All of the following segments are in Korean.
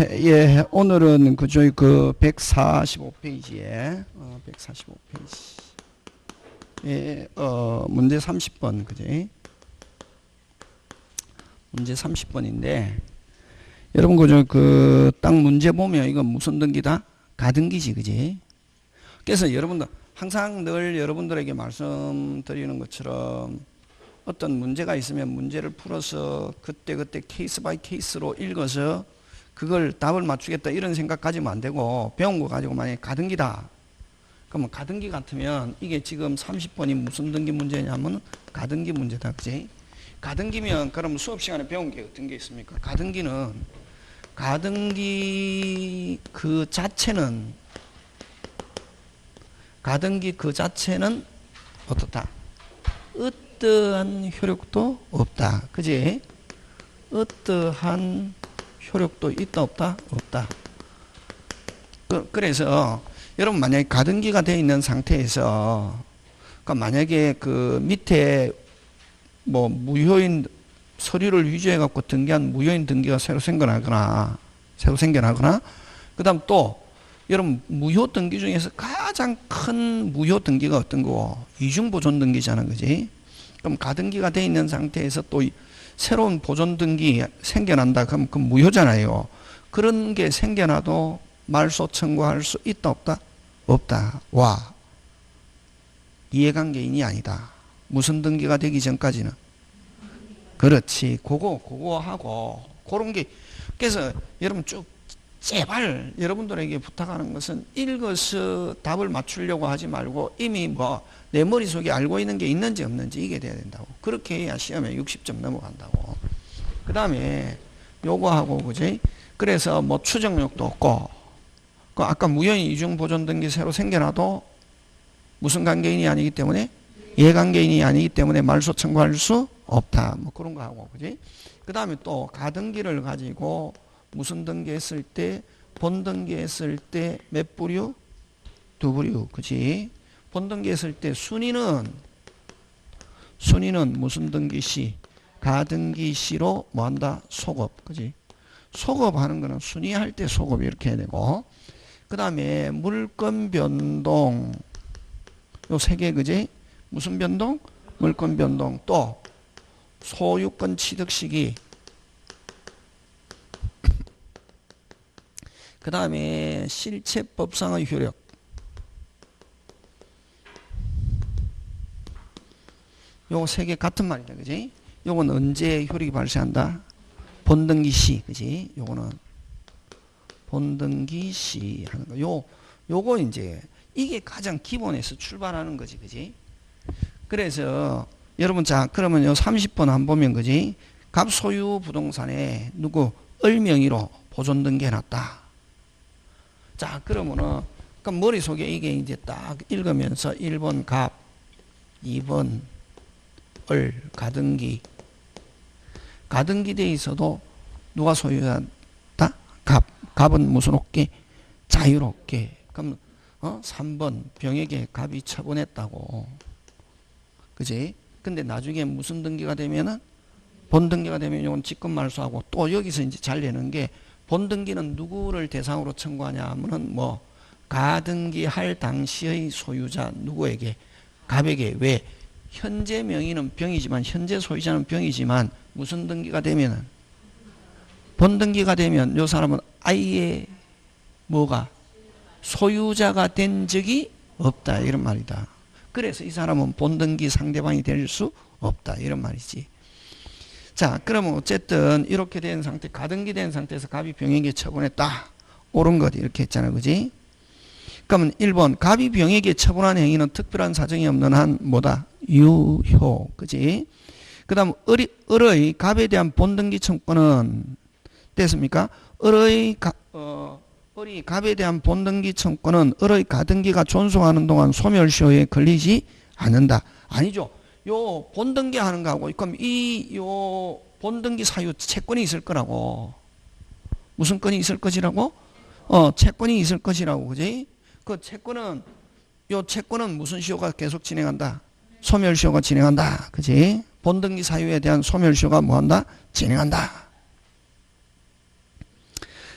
예, 오늘은 저희 그 145페이지에 145페이지에 문제 30번 그지? 문제 30번인데 여러분 그저 그 딱 문제 보면 이건 무슨 등기다? 가등기지 그지? 그래서 여러분들 항상 늘 여러분들에게 말씀드리는 것처럼 어떤 문제가 있으면 문제를 풀어서 그때그때 케이스 바이 케이스로 읽어서 그걸 답을 맞추겠다 이런 생각 가지면 안 되고 배운 거 가지고 만약에 가등기다. 그러면 가등기 같으면 이게 지금 30번이 무슨 등기 문제냐면 가등기 문제다. 그지? 가등기면 그럼 수업 시간에 배운 게 어떤 게 있습니까? 가등기 그 자체는 어떻다? 어떠한 효력도 없다. 그지? 어떠한 효력도 있다 없다? 없다. 그래서 여러분 만약에 가등기가 되어 있는 상태에서 그러니까 만약에 그 밑에 뭐 무효인 서류를 위조해 갖고 등기한 무효인 등기가 새로 생겨나거나 그 다음 또 여러분 무효 등기 중에서 가장 큰 무효 등기가 어떤 거고 이중보존 등기잖아. 그지? 그럼 가등기가 되어 있는 상태에서 또 새로운 보존 등기 생겨난다. 그럼 그 무효잖아요. 그런 게 생겨나도 말소 청구할 수 있다 없다? 없다. 와. 이해관계인이 아니다. 무슨 등기가 되기 전까지는. 그렇지. 그거 하고 그런 게 그래서 여러분 쭉 제발 여러분들에게 부탁하는 것은 읽어서 답을 맞추려고 하지 말고 이미 뭐 내 머릿속에 알고 있는 게 있는지 없는지 이게 돼야 된다고. 그렇게 해야 시험에 60점 넘어간다고. 그 다음에 요거 하고 그지? 그래서 뭐 추정력도 없고 그 아까 무효인 이중보존 등기 새로 생겨나도 무슨 관계인이 아니기 때문에 이해관계인이 아니기 때문에 말소 청구할 수 없다. 뭐 그런 거 하고 그지? 그 다음에 또 가등기를 가지고 무슨 등기했을 때 본등기했을 때 몇 부류? 두 부류. 그지? 본등기했을 때 순위는 무슨 등기시? 가등기시로 뭐한다? 소급. 그지? 소급하는 거는 순위할 때 소급 이렇게 해야 되고 그 다음에 물건 변동 요 세 개 그지? 무슨 변동? 물건 변동. 또 소유권 취득 시기 그 다음에 실체법상의 효력 요거 세 개 같은 말이다. 그지? 요건 언제 효력이 발생한다? 본등기 시. 그지? 요거는 본등기 시 하는 거. 요거 이제 이게 가장 기본에서 출발하는 거지. 그지? 그래서 여러분 자 그러면 요 30번 한번 보면 그지? 갑소유 부동산에 누구 을명의로 보존 등기 해놨다. 자 그러면은 그러니까 머릿속에 이게 이제 딱 읽으면서 1번 갑 2번 을 가등기 돼 있어도 누가 소유한다? 갑은 무슨 없게? 자유롭게. 그럼 3번 병에게 갑이 처분했다고. 그지? 근데 나중에 무슨 등기가 되면은 본등기가 되면 이건 직권말소하고 또 여기서 이제 잘 내는 게 본등기는 누구를 대상으로 청구하냐 하면은 뭐 가등기 할 당시의 소유자 누구에게? 갑에게. 왜? 현재 명의는 병이지만 현재 소유자는 병이지만 무슨 등기가 되면은 본등기가 되면 이 사람은 아예 뭐가 소유자가 된 적이 없다 이런 말이다. 그래서 이 사람은 본등기 상대방이 될 수 없다 이런 말이지. 자 그러면 어쨌든 이렇게 된 상태 가등기 된 상태에서 갑이 병에게 처분했다. 옳은 것 이렇게 했잖아. 그지? 그러면 1번 갑이 병에게 처분한 행위는 특별한 사정이 없는 한 뭐다? 유효. 그지? 그 다음 을의 갑에 대한 본등기 청구는 됐습니까? 을의 갑에 대한 본등기 청구는 을의 가등기가 존속하는 동안 소멸시효에 걸리지 않는다. 아니죠. 요 본등기 하는 거하고 그럼 요 본등기 사유 채권이 있을 거라고. 무슨 건이 있을 것이라고? 채권이 있을 것이라고. 그지? 그 채권은 무슨 시효가 계속 진행한다? 소멸시효가 진행한다. 그지? 본등기 사유에 대한 소멸시효가 뭐한다? 진행한다.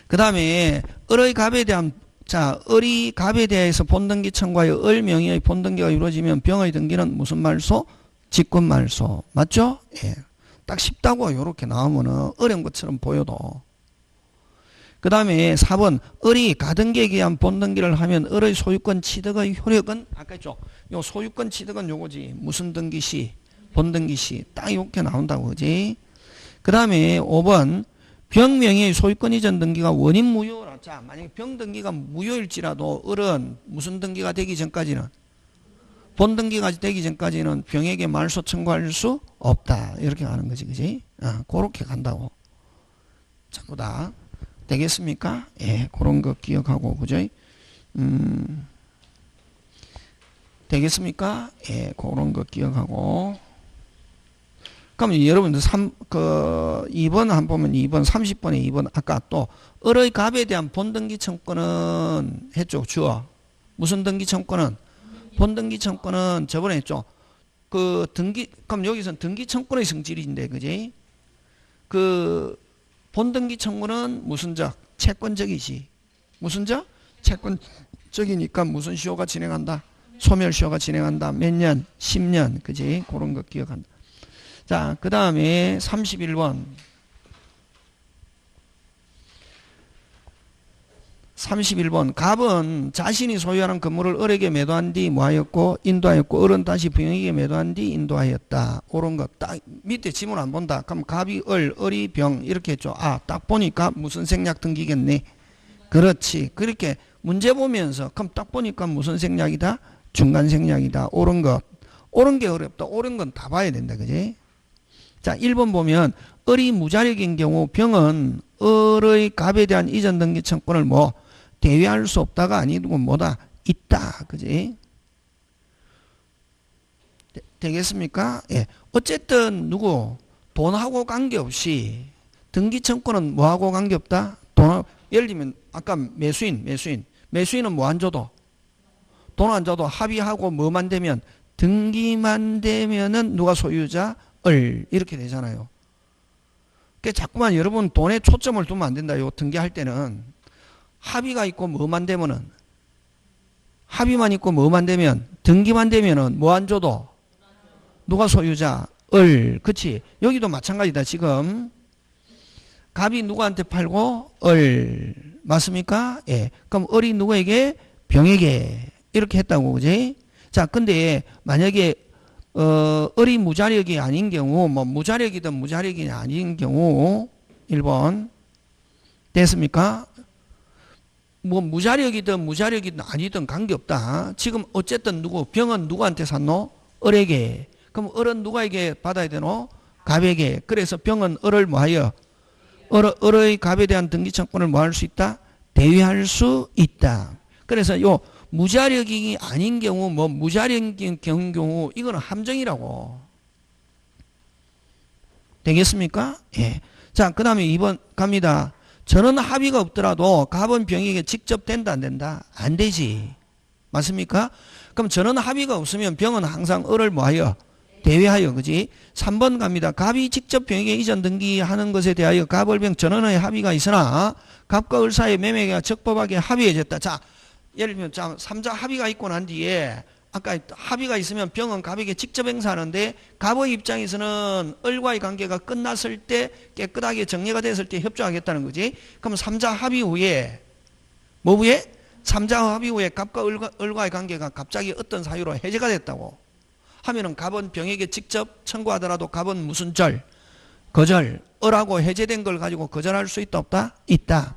그 다음에 을의 갑에 대한 자, 을이 갑에 대해서 본등기 청구하여 을 명의의 본등기가 이루어지면 병의 등기는 무슨 말소? 직권 말소. 맞죠? 예. 딱 쉽다고 이렇게 나오면은 어려운 것처럼 보여도. 그 다음에 4번 을이 가등기에 의한 본등기를 하면 을의 소유권 취득의 효력은 아까 했죠. 요 소유권 취득은 요거지. 무슨 등기 시? 본등기 시. 딱 이렇게 나온다고 그지? 그 다음에 5번 병 명의의 소유권 이전 등기가 원인 무효라. 자, 만약에 병 등기가 무효일지라도 을은 무슨 등기가 되기 전까지는 본등기가 되기 전까지는 병에게 말소 청구할 수 없다. 이렇게 가는 거지, 그지? 그렇게 간다고. 전부 다. 되겠습니까? 예, 그런 거 기억하고, 그죠? 되겠습니까? 예, 그런 거 기억하고. 그럼 여러분들 2번 한 보면 2번, 30번에 2번, 아까 또, 을의 갑에 대한 본등기 청구는 했죠, 주어. 무슨 등기 청구는? 본등기 청구는 저번에 했죠. 그 등기, 그럼 여기서는 등기 청구의 성질인데, 그지? 그, 본등기 청구는 무슨 적? 채권적이지. 무슨 적? 채권적이니까 무슨 시효가 진행한다? 소멸시효가 진행한다. 몇 년? 10년. 그지? 그런 거 기억한다. 자, 그 다음에 31번. 31번. 갑은 자신이 소유하는 건물을 을에게 매도한 뒤 뭐하였고 인도하였고 을은 다시 병에게 매도한 뒤 인도하였다. 그런 거 딱 밑에 지문 안 본다. 그럼 갑이 을이 병 이렇게 했죠. 딱 보니까 무슨 생략 등기겠네. 그렇지. 그렇게 문제 보면서 그럼 딱 보니까 무슨 생략이다? 중간 생략이다. 옳은 것. 옳은 게 어렵다. 옳은 건 다 봐야 된다. 그지? 자, 1번 보면 을이 무자력인 경우 병은 을의 갑에 대한 이전 등기 청구를 대위할 수 없다가 아니고 뭐다? 있다. 그지? 되겠습니까? 예. 어쨌든 돈하고 관계없이 등기 청구는 뭐하고 관계없다? 예를 들면 아까 매수인은 뭐 안 줘도 돈 안 줘도 합의하고 뭐만 되면 등기만 되면은 누가 소유자? 을 이렇게 되잖아요. 그러니까 자꾸만 여러분 돈에 초점을 두면 안 된다. 요 등기할 때는 합의가 있고 뭐만 되면은 합의만 있고 뭐만 되면 등기만 되면은 뭐 안 줘도 누가 소유자? 을. 그치? 여기도 마찬가지다. 지금 갑이 누구한테 팔고 을. 맞습니까? 예. 그럼 을이 누구에게? 병에게. 이렇게 했다고. 그지? 자, 근데 만약에 을이 무자력이 아닌 경우, 무자력이든 무자력이 아닌 경우, 1번. 됐습니까? 무자력이든 무자력이든 아니든 관계없다. 지금 어쨌든 병은 누구한테 샀노? 을에게. 그럼 을은 누구에게 받아야 되노? 갑에게. 그래서 병은 을을 뭐하여? 을의 갑에 대한 등기청구를 뭐 할 수 있다? 대위할 수 있다. 그래서 무자력이 아닌 경우, 무자력인 경우, 이거는 함정이라고. 되겠습니까? 예. 자, 그 다음에 2번 갑니다. 저는 합의가 없더라도 갑은 병에게 직접 된다, 안 된다? 안 되지. 맞습니까? 그럼 저는 합의가 없으면 병은 항상 을을 뭐하여? 대위하여, 그지? 3번 갑니다. 갑이 직접 병에게 이전 등기하는 것에 대하여 갑을병 전원의 합의가 있으나 갑과 을 사이의 매매가 적법하게 합의해졌다. 자, 예를 들면 3자 합의가 있고 난 뒤에 아까 합의가 있으면 병은 갑에게 직접 행사하는데 갑의 입장에서는 을과의 관계가 끝났을 때 깨끗하게 정리가 됐을 때 협조하겠다는 거지. 그럼 3자 합의 후에 뭐 후에? 3자 합의 후에 갑과 을과의 관계가 갑자기 어떤 사유로 해제가 됐다고 하면은 갑은 병에게 직접 청구하더라도 갑은 무슨 절? 거절. 을하고 해제된 걸 가지고 거절할 수 있다 없다? 있다.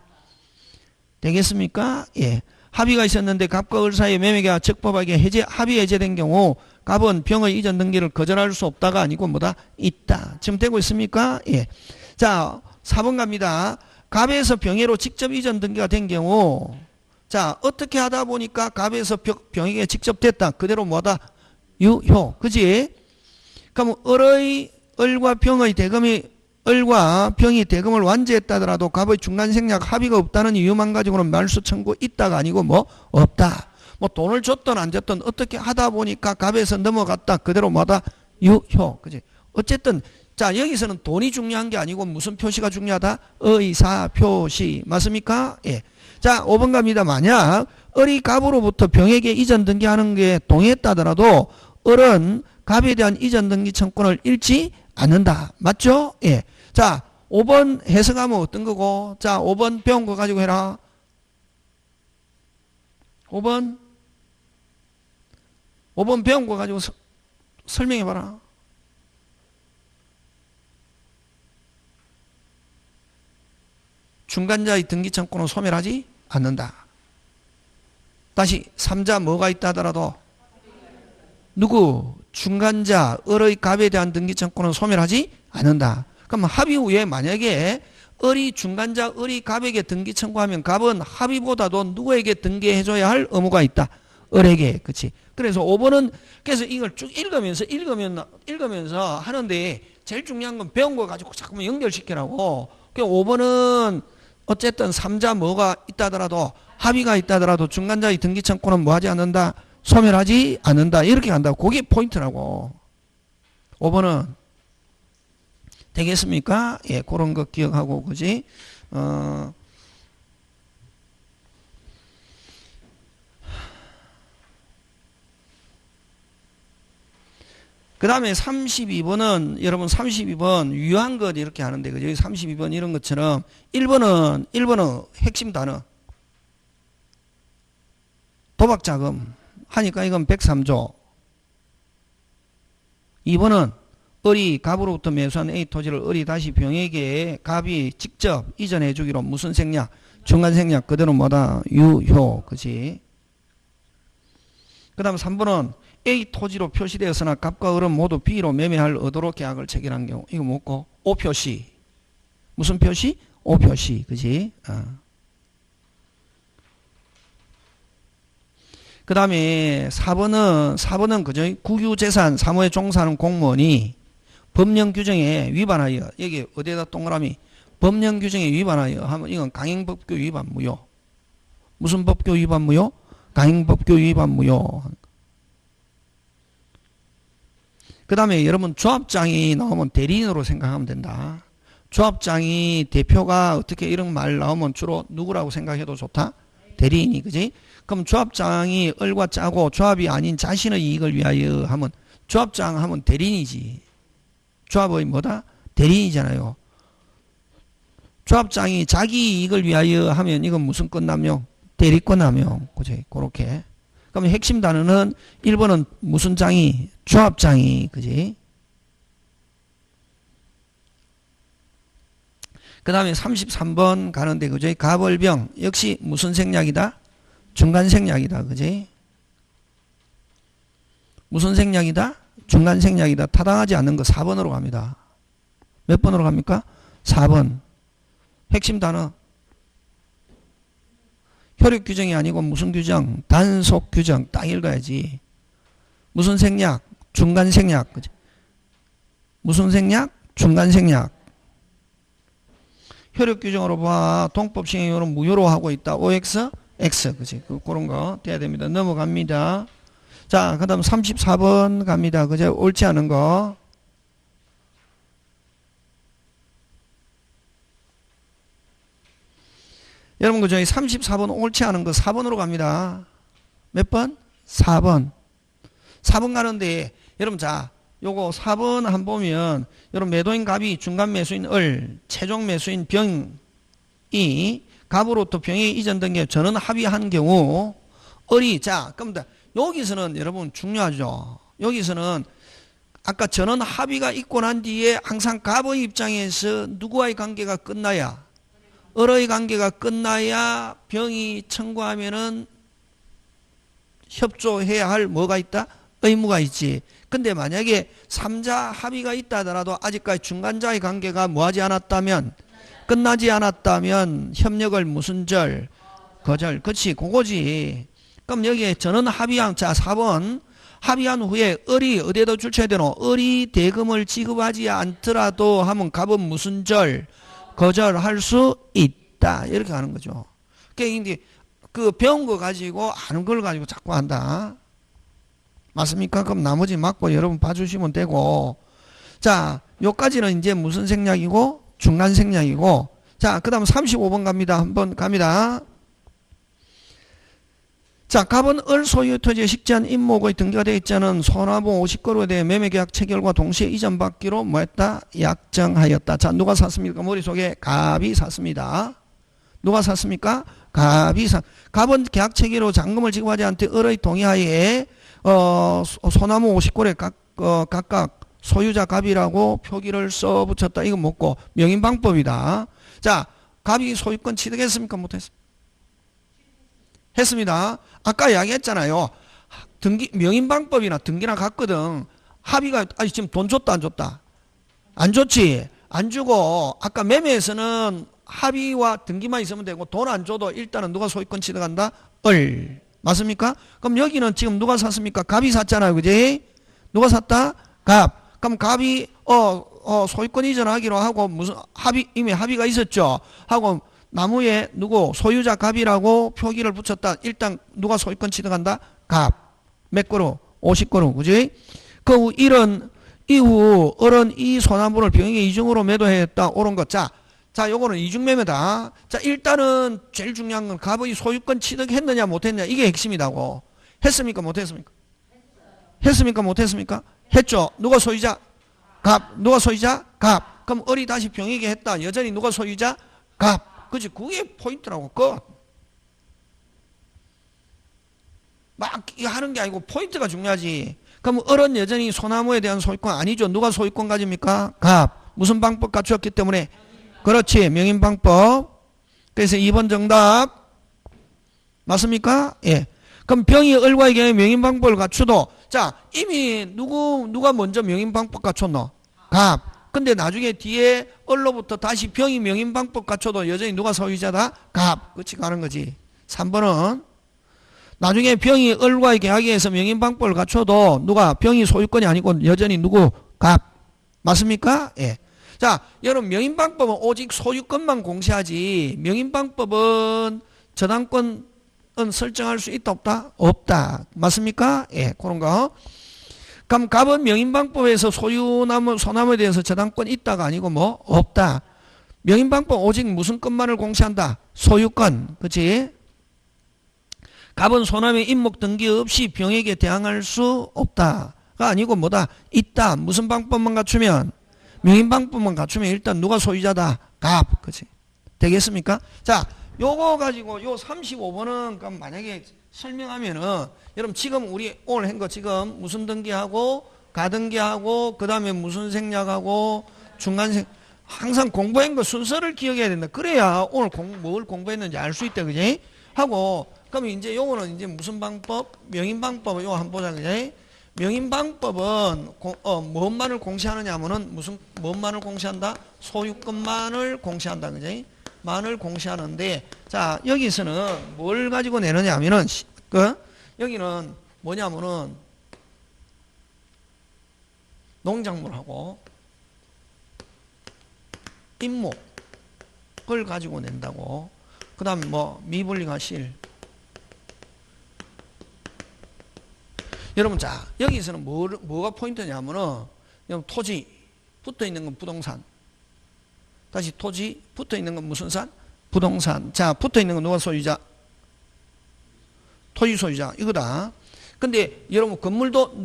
되겠습니까? 예. 합의가 있었는데 갑과 을 사이의 매매가 적법하게 합의 해제된 경우 갑은 병의 이전 등기를 거절할 수 없다가 아니고 뭐다? 있다. 지금 되고 있습니까? 예. 자, 4번 갑니다. 갑에서 병에로 직접 이전 등기가 된 경우 자, 어떻게 하다 보니까 갑에서 병에게 직접 됐다. 그대로 뭐다? 유효. 그지? 그럼 을과 병이 대금을 완제했다더라도 갑의 중간 생략 합의가 없다는 이유만 가지고는 말소 청구 있다가 아니고 없다. 돈을 줬든 안 줬든 어떻게 하다 보니까 갑에서 넘어갔다. 그대로 뭐다? 유효. 그지? 어쨌든 자, 여기서는 돈이 중요한 게 아니고 무슨 표시가 중요하다? 의사 표시. 맞습니까? 예. 자, 5번 갑니다. 만약 을이 갑으로부터 병에게 이전 등기하는 게 동의했다더라도 을은 갑에 대한 이전 등기 청구권을 잃지 않는다. 맞죠? 예. 자, 5번 해석하면 어떤 거고? 자, 5번 배운 거 가지고 해라. 5번 배운 거 가지고 설명해 봐라. 중간자의 등기 청구는 소멸하지 않는다. 다시 3자 뭐가 있다 하더라도 누구? 중간자 을의 갑에 대한 등기 청구는 소멸하지 않는다. 그럼 합의 후에 만약에 을이 중간자 을이 갑에게 등기 청구하면 갑은 합의보다도 누구에게 등기해줘야 할 의무가 있다. 을에게. 그치? 그래서 5번은 그래서 이걸 쭉 읽으면서 하는데 제일 중요한 건 배운 거 가지고 자꾸만 연결시키라고. 5번은 어쨌든 3자 뭐가 있다더라도 합의가 있다더라도 중간자의 등기 청구는 뭐 하지 않는다? 소멸하지 않는다. 이렇게 간다. 그게 포인트라고. 5번은 되겠습니까? 예, 그런 거 기억하고, 그지? 그 다음에 32번은, 여러분 32번 유효한 것 이렇게 하는데, 그죠? 32번 이런 것처럼 1번은 핵심 단어. 도박자금 하니까 이건 103조. 2번은 을이 갑으로부터 매수한 A 토지를 을이 다시 병에게 갑이 직접 이전해 주기로 무슨 생략? 중간 생략 그대로 뭐다? 유효. 그지? 그 다음 3번은 A 토지로 표시되었으나 갑과 을은 모두 B로 매매할 의도로 계약을 체결한 경우. 이거 뭐고? O 표시. 무슨 표시? O 표시. 그지? 그 다음에 4번은 그죠? 국유재산 사무에 종사하는 공무원이 법령 규정에 위반하여, 여기 어디에다 동그라미, 법령 규정에 위반하여 하면 이건 강행법규 위반 무효. 무슨 법규 위반 무효? 강행법규 위반 무효. 그 다음에 여러분 조합장이 나오면 대리인으로 생각하면 된다. 조합장이 대표가 어떻게 이런 말 나오면 주로 누구라고 생각해도 좋다? 대리인이. 그지? 그럼 조합장이 을과 짜고 조합이 아닌 자신의 이익을 위하여 하면 조합장 하면 대리인이지. 조합의 뭐다? 대리인이잖아요. 조합장이 자기 이익을 위하여 하면 이건 무슨 끝남용? 대리권 남용. 그지? 그렇게. 그럼 핵심 단어는 1번은 무슨 장이? 조합장이. 그지? 그 다음에 33번 가는데, 그죠? 갑을병. 역시 무슨 생략이다? 중간 생략이다. 그지? 무슨 생략이다? 중간 생략이다. 타당하지 않는 거 4번으로 갑니다. 몇 번으로 갑니까? 4번. 핵심 단어. 효력 규정이 아니고 무슨 규정? 단속 규정. 딱 읽어야지. 무슨 생략? 중간 생략. 그지? 무슨 생략? 중간 생략. 효력 규정으로 봐. 동법 시행령으로 무효로 하고 있다. OX, X. 그지? 그런 거 돼야 됩니다. 넘어갑니다. 자, 그 다음 34번 갑니다. 그죠? 옳지 않은 거. 여러분, 그죠? 34번 옳지 않은 거 4번으로 갑니다. 몇 번? 4번. 4번 가는데, 여러분, 자, 요거 4번 한 보면, 여러분, 매도인 갑이 중간 매수인 을, 최종 매수인 병이 갑으로부터 병에 이전 등기에 전원 합의한 경우, 을이, 자, 그럼 여기서는 여러분 중요하죠. 여기서는 아까 전원 합의가 있고 난 뒤에 항상 갑의 입장에서 누구와의 관계가 끝나야, 을의 관계가 끝나야 병이 청구하면은 협조해야 할 뭐가 있다? 의무가 있지. 근데 만약에 3자 합의가 있다 하더라도 아직까지 중간자의 관계가 뭐하지 않았다면, 끝나지 않았다면 협력을 무슨 절? 거절. 그치, 그거지. 그럼 여기에 전원 합의한, 자, 4번. 합의한 후에 을이 어디에다 출처해야 되노? 을이 대금을 지급하지 않더라도 하면 갑은 무슨 절? 거절할 수 있다. 이렇게 하는 거죠. 그러니까 그 배운 거 가지고 아는 걸 가지고 자꾸 한다. 맞습니까? 그럼 나머지 맞고 여러분 봐주시면 되고. 자, 요까지는 이제 무슨 생략이고 중간 생략이고. 자, 그 다음 35번 갑니다. 한번 갑니다. 자, 갑은 을 소유 토지에 식지한 임목의 등기가 되어 있자는 소나무 50그루에 대해 매매계약 체결과 동시에 이전받기로 뭐했다? 약정하였다. 자, 누가 샀습니까? 머릿속에 갑이 샀습니다. 누가 샀습니까? 갑이 갑은 계약 체결로 잔금을 지급하지 않되 을의 동의하에 소나무 50그루에 각각 소유자 갑이라고 표기를 써붙였다. 이거 뭐고? 명인방법이다. 자, 갑이 소유권 취득했습니까? 못했습니까? 했습니다. 아까 이야기했잖아요. 명인방법이나 등기나 같거든. 합의가 아니 지금 돈 줬다 안 줬다? 안 줬지. 안 주고 아까 매매에서는 합의와 등기만 있으면 되고 돈 안 줘도 일단은 누가 소유권 취득한다? 을. 맞습니까? 그럼 여기는 지금 누가 샀습니까? 갑이 샀잖아요. 그지? 누가 샀다? 갑. 그럼 갑이 소유권 이전하기로 하고 무슨 이미 합의가 있었죠. 하고 나무에 누구 소유자 갑이라고 표기를 붙였다. 일단 누가 소유권 취득한다? 갑. 몇 그루? 50그루. 그지? 그 이후 을은 이 소나무를 병익의 이중으로 매도했다. 옳은 것. 자, 요거는 이중매매다. 자, 일단은 제일 중요한 건 갑의 소유권 취득했느냐 못했느냐. 이게 핵심이다고. 했습니까? 못했습니까? 했습니까? 못했습니까? 했죠. 누가 소유자? 갑. 누가 소유자? 갑. 그럼 을이 다시 병익에 했다. 여전히 누가 소유자? 갑. 그치? 그게 포인트라고. 막 하는 게 아니고 포인트가 중요하지. 그럼 을은 여전히 소나무에 대한 소유권 아니죠. 누가 소유권 가집니까? 갑. 무슨 방법 갖추었기 때문에? 그렇지. 명인방법. 그래서 2번 정답. 맞습니까? 예. 그럼 병이 을과의 경우에 명인방법을 갖추도, 자, 이미 누가 먼저 명인방법 갖췄노? 갑. 근데 나중에 뒤에 을로부터 다시 병이 명인방법 갖춰도 여전히 누가 소유자다? 갑. 그치 가는 거지. 3번은 나중에 병이 을과의 계약에 의해서 명인방법을 갖춰도 누가 병이 소유권이 아니고 여전히 누구? 갑. 맞습니까? 예. 자, 여러분 명인방법은 오직 소유권만 공시하지 명인방법은 저당권은 설정할 수 있다 없다? 없다. 맞습니까? 예. 그런 거. 그럼 갑은 명인방법에서 소나무에 대해서 저당권 있다가 아니고 뭐? 없다. 명인방법 오직 무슨 것만을 공시한다? 소유권. 그치? 갑은 소나무의 임목 등기 없이 병에게 대항할 수 없다가 아니고 뭐다? 있다. 무슨 방법만 갖추면? 명인방법만 갖추면 일단 누가 소유자다? 갑. 그치? 되겠습니까? 자, 요거 가지고 요 35번은 그럼 만약에 설명하면은 여러분 지금 우리 오늘 한 거 지금 무슨 등기하고 가등기하고 그 다음에 무슨 생략하고 중간생 항상 공부한 거 순서를 기억해야 된다. 그래야 오늘 뭘 공부했는지 알 수 있다. 그지? 하고 그럼 이제 요거는 이제 무슨 방법? 명인방법은 요거 한번 보자. 그지? 명인방법은 무엇만을 공시하느냐 하면은 무엇만을 공시한다? 소유권만을 공시한다. 그지? 만을 공시하는데, 자, 여기서는 뭘 가지고 내느냐 하면은, 여기는 뭐냐면은, 농작물하고, 임목을 가지고 낸다고. 그 다음에 뭐, 미분리가 실. 여러분, 자, 여기서는 뭐가 포인트냐면은, 토지, 붙어 있는 건 부동산. 다시 토지 붙어 있는 건 무슨 산? 부동산. 자, 붙어 있는 건 누가 소유자? 토지 소유자. 이거다. 근데 여러분 건물도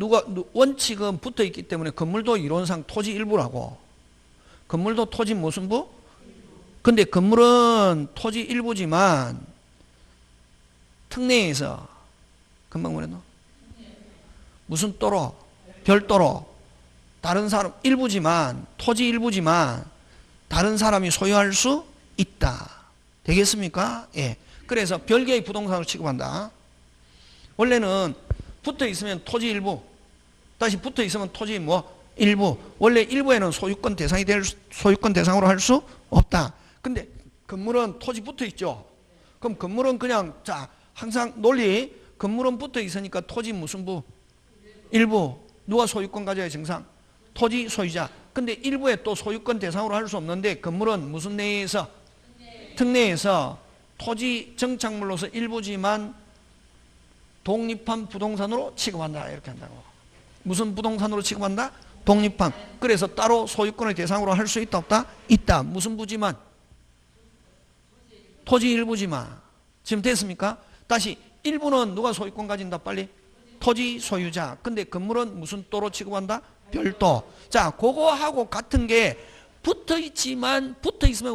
원칙은 붙어 있기 때문에 건물도 이론상 토지 일부라고. 건물도 토지 무슨 부? 근데 건물은 토지 일부지만 특례에서 금방 뭐랬노? 무슨 또로? 별도로 다른 사람 일부지만 토지 일부지만 다른 사람이 소유할 수 있다. 되겠습니까? 예. 그래서 별개의 부동산으로 취급한다. 원래는 붙어 있으면 토지 일부, 다시 붙어 있으면 토지 일부. 원래 일부에는 소유권 대상으로 할 수 없다. 근데 건물은 토지 붙어 있죠. 그럼 건물은 그냥 자 항상 논리 건물은 붙어 있으니까 토지 무슨 부? 일부. 누가 소유권 가져야 정상? 토지 소유자. 근데 일부에 또 소유권 대상으로 할 수 없는데 건물은 무슨 내에서? 특례에서 토지 정착물로서 일부지만 독립한 부동산으로 취급한다. 이렇게 한다고. 무슨 부동산으로 취급한다? 독립한. 그래서 따로 소유권의 대상으로 할 수 있다 없다? 있다. 무슨 부지만? 토지 일부지만. 지금 됐습니까? 다시 일부는 누가 소유권 가진다? 빨리. 토지 소유자. 근데 건물은 무슨 도로 취급한다? 별도. 자, 그거하고 같은 게 붙어 있으면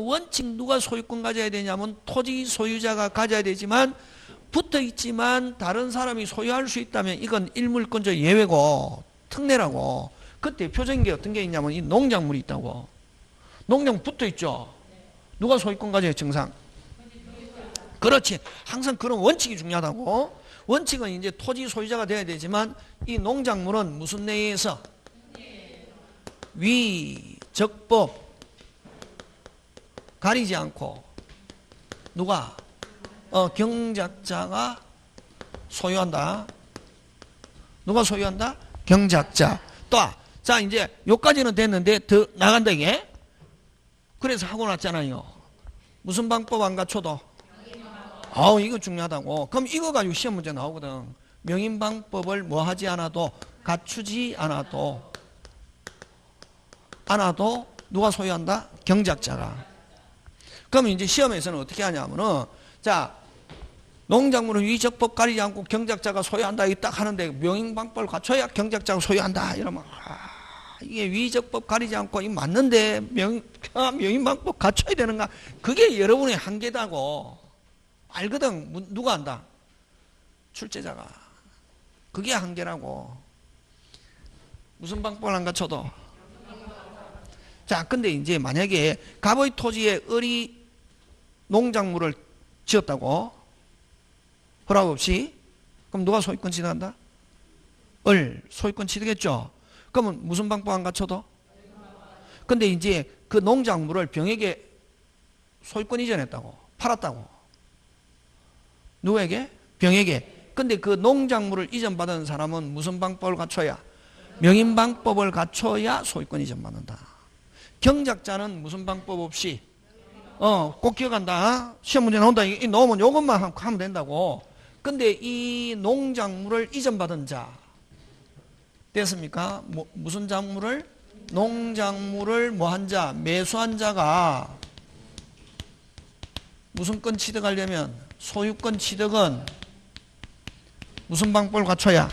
원칙 누가 소유권 가져야 되냐면 토지 소유자가 가져야 되지만 붙어 있지만 다른 사람이 소유할 수 있다면 이건 일물권적 예외고 특례라고. 그 대표적인 게 어떤 게 있냐면 이 농작물이 있다고. 농작물 붙어 있죠. 누가 소유권 가져야 정상? 그렇지. 항상 그런 원칙이 중요하다고. 원칙은 이제 토지 소유자가 돼야 되지만 이 농작물은 무슨 내에서 위적법 가리지 않고 누가 경작자가 소유한다. 누가 소유한다? 경작자. 또 자 이제 여기까지는 됐는데 더 나간다 이게. 그래서 하고 났잖아요. 무슨 방법 안 갖춰도 이거 중요하다고. 그럼 이거 가지고 시험 문제 나오거든. 명인방법을 뭐 하지 않아도 갖추지 않아도 누가 소유한다? 경작자가. 그러면 이제 시험에서는 어떻게 하냐면은 자 농작물은 위적법 가리지 않고 경작자가 소유한다 이거 딱 하는데 명인방법을 갖춰야 경작자가 소유한다 이러면 이게 위적법 가리지 않고 이 맞는데 명인방법 갖춰야 되는가? 그게 여러분의 한계다고. 알거든. 누가 안다? 출제자가. 그게 한계라고. 무슨 방법을 안 갖춰도. 자, 근데 이제 만약에 갑의 토지에 을이 농작물을 지었다고 허락 없이 그럼 누가 소유권 취득한다? 을 소유권 취득했죠. 그러면 무슨 방법 안 갖춰도? 근데 이제 그 농작물을 병에게 소유권 이전했다고 팔았다고. 누구에게? 병에게. 근데 그 농작물을 이전받은 사람은 무슨 방법을 갖춰야? 명인방법을 갖춰야 소유권 이전받는다. 경작자는 무슨 방법 없이 꼭 기억한다. 시험 문제 나온다. 이 넣으면 이것만 하면 된다고. 근데 이 농작물을 이전받은 자 됐습니까? 무슨 작물을? 농작물을 뭐한 자? 매수한 자가 무슨 건 취득하려면 소유권 취득은 무슨 방법을 갖춰야?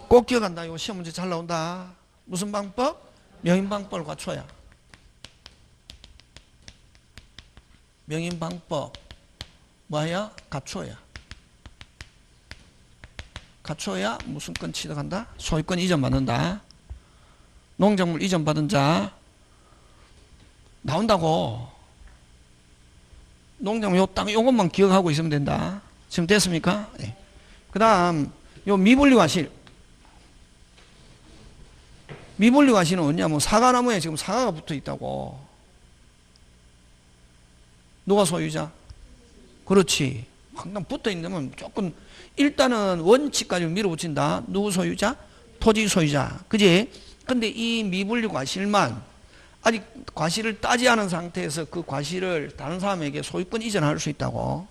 꼭 기억한다. 이거 시험 문제 잘 나온다. 무슨 방법? 명인방법을 갖춰야. 명인방법 뭐야? 갖춰야. 갖춰야 무슨 건 취득한다? 소유권 이전받는다. 농작물 이전받은 자 나온다고. 농작물 딱 요것만 기억하고 있으면 된다. 지금 됐습니까? 네. 그 다음 요 미분리과실. 미분리과실은 뭐냐면 사과나무에 지금 사과가 붙어 있다고. 누가 소유자? 그렇지. 항상 붙어 있는 조금 일단은 원칙까지 밀어붙인다. 누구 소유자? 토지 소유자. 그지? 근데 이 미분리 과실만 아직 과실을 따지 않은 상태에서 그 과실을 다른 사람에게 소유권 이전할 수 있다고.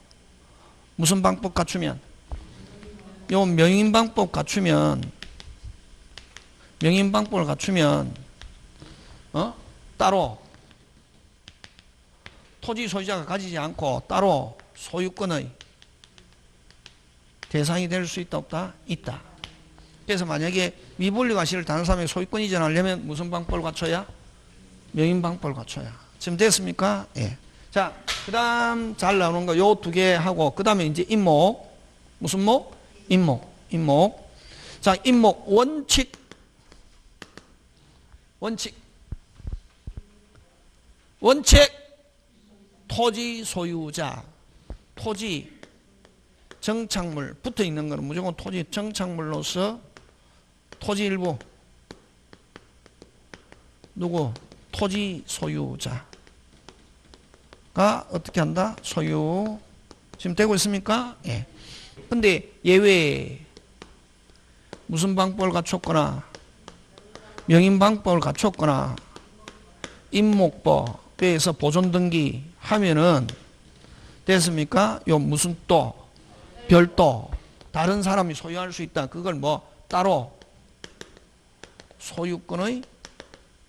무슨 방법 갖추면? 요 명인방법 갖추면 명인방법을 갖추면 따로 토지 소유자가 가지지 않고 따로 소유권의 대상이 될 수 있다 없다? 있다. 그래서 만약에 미분리 과실을 다른 사람에게 소유권 이전하려면 무슨 방법을 갖춰야? 명인방법을 갖춰야. 지금 됐습니까? 예. 자, 그 다음 잘 나오는 거 요 두 개 하고 그 다음에 이제 임목. 무슨 목? 임목. 자, 임목 원칙. 토지 소유자. 토지 정착물 붙어 있는 거는 무조건 토지 정착물로서 토지 일부 누구? 토지 소유자가 어떻게 한다? 소유. 지금 되고 있습니까? 예. 근데 예외 무슨 방법을 갖췄거나 명인방법을 갖췄거나 임목법에서 보존등기 하면은 됐습니까? 요 무슨 또 별도 다른 사람이 소유할 수 있다. 그걸 뭐 따로 소유권의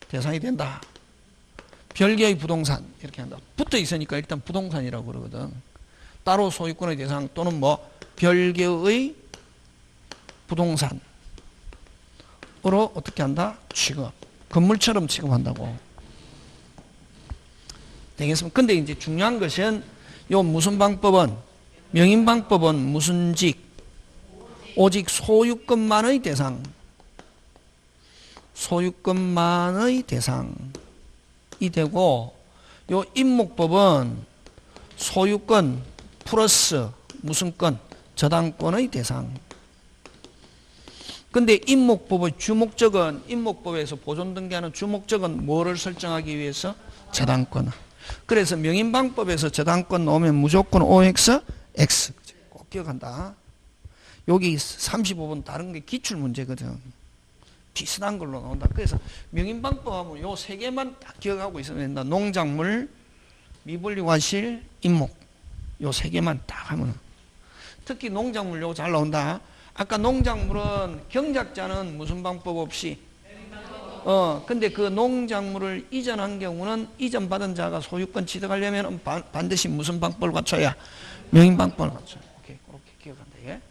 대상이 된다. 별개의 부동산 이렇게 한다. 붙어 있으니까 일단 부동산이라고 그러거든. 따로 소유권의 대상 또는 뭐 별개의 부동산으로 어떻게 한다? 취급. 건물처럼 취급한다고. 되겠습니까? 근데 이제 중요한 것은 요 무슨 방법은 명인방법은 무슨 직? 오직 소유권만의 대상. 소유권만의 대상이 되고 요 임목법은 소유권 플러스 무슨 권? 저당권의 대상. 근데 임목법의 주목적은 임목법에서 보존 등기하는 주목적은 뭐를 설정하기 위해서? 저당권. 그래서 명인방법에서 저당권 넣으면 무조건 OX, X. 꼭 기억한다. 여기 35번 다른 게 기출문제거든. 비슷한 걸로 나온다. 그래서 명인방법 하면 요 세 개만 딱 기억하고 있으면 된다. 농작물, 미분리과실, 임목. 요 세 개만 딱 하면. 특히 농작물 요거 잘 나온다. 아까 농작물은 경작자는 무슨 방법 없이 근데 그 농작물을 이전한 경우는 이전받은 자가 소유권 취득하려면 반드시 무슨 방법을 갖춰야? 명인방법을 갖춰야. 오케이, 그렇게 기억한다. 예?